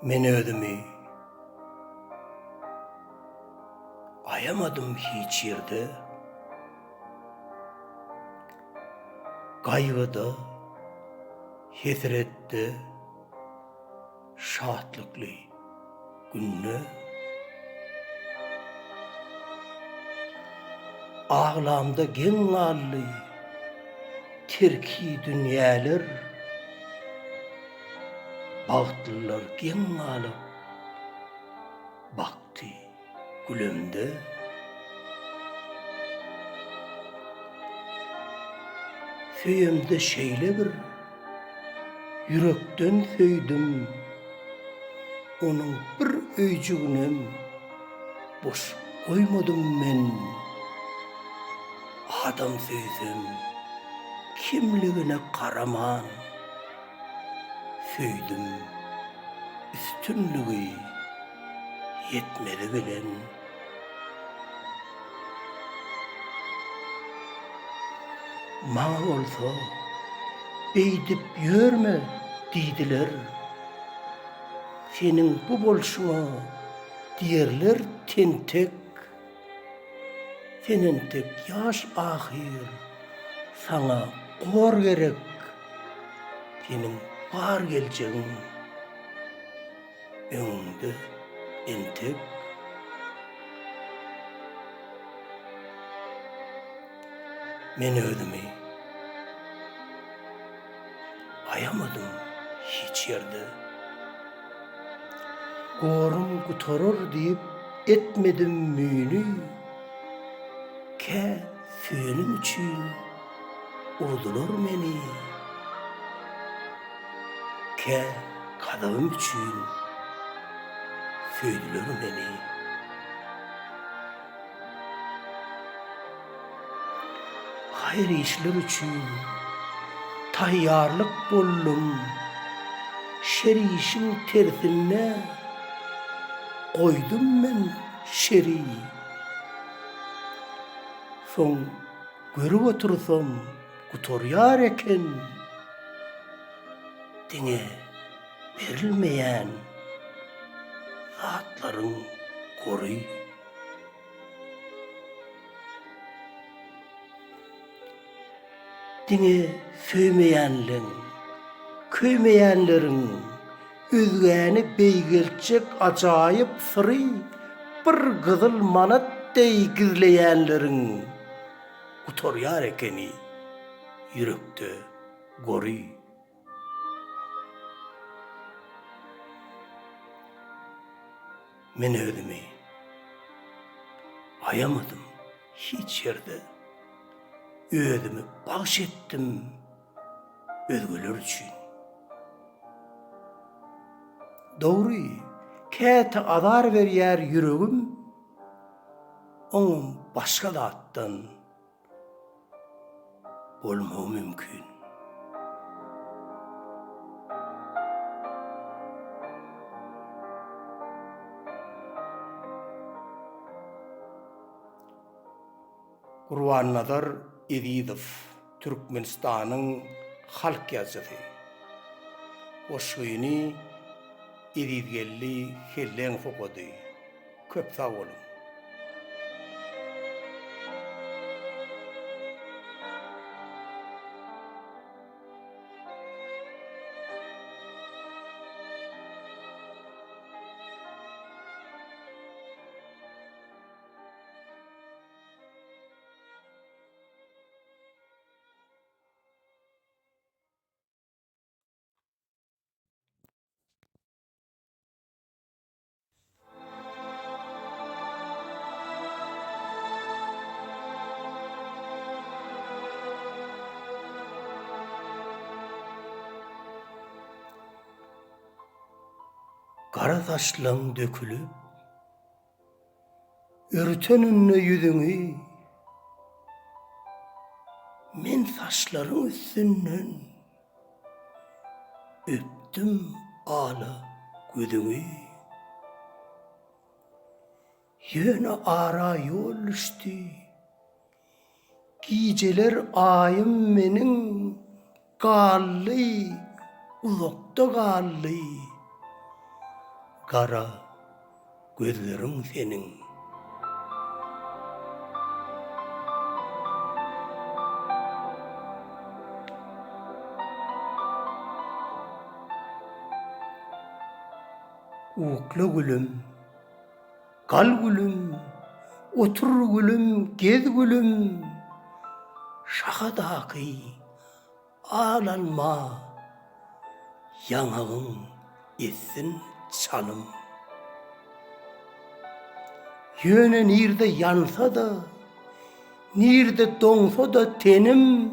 Men ödümi ayamadım hiç yerde. Gaýgyda, hesretde, şatlykly günne. Ağlamda geň gally terki dünýäler. Bagtlylar geň galyp bakty gülemde. Söýemde şeýle bir yürekden söýdüm. Onuň bir öýjüginem boş goýmadym men. Adam söýsem kimligine garaman. Söýdüm üstünlügi yetmedi bilen. Maňa bolsa beýdip ýörme diýdiler. Seniň bu bolşuňa diýerler tentek. Senen tek ýaş ahyr saňa gor gerek. Seniň bar geljegiň öňünde entek. Men ödümi ayamadım hiç yerde. Gorun gutarır diýip etmedim müýnü. Kä söýenim üçin urdular meni. Kä kadawym üçin söýdiler meni. Hayır işler üçün tayyarlık boldum. Şeri işin tersine koydum men şeri. Son görüp otursam gutorýar eken. Diňe berilmeýän zatlaryň gory. Diňe söýmeýänliň, köýmeýänleriň özgäni beýgelçek ajaýyp syry bir gyzyl manatday gizleýänleriň gutorýar ekeni ýürekde gory. Men ödümi ayamadım hiç yerde. Ödümü bağış ettim özgüler üçün. Doğru, käte adar berýär yüregim, oňum başga zatdan bolmagy mümkin. Gurban-Nazar Ezizow, Türkmenistanyň halk ýazgysy. Oşgyny Ezizgelli Helleň fokady. Köp sag bolun. Kara saçlaň dökülüp, örten ünne yüzüňi, men saçlaryň üstünden öpdüm ala gözüňi. Ýöne ara ýol düşdi, gijeler aýym meniň gally, uzakda gally. Kara gözlerin senin. Ukla gülüm, kal gülüm, otur gülüm, gez gülüm. Şahadaki ağlanma, yanağın etsin çalım. Yöne nirde yansa da, nirde donsa da tenim,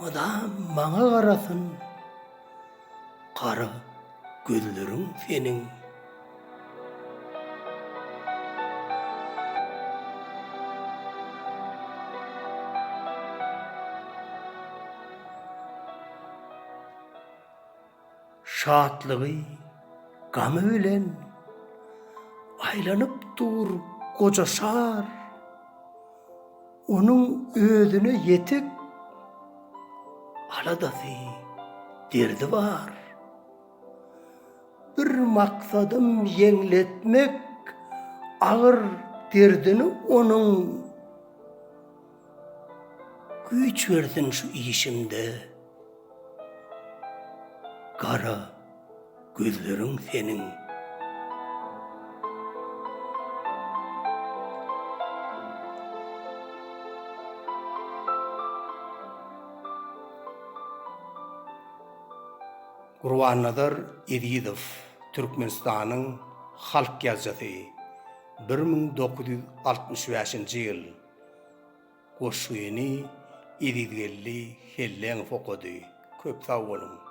adam bana karasın, kara gözlerin senin. Şatlığı, gamı bilen, aylanıp dur kocaşar. Onun özüne yetik, aladası derdi var. Bir maksadım yengletmek, ağır derdini onun. Güç versin şu işimde, kara gözlerin senin. Gurbanadar Edidov, Türkmenistan'ın halk yazısı, 1965 yıl. Goşuyni Edidgelli hellen fokudu. Köp sağ olun.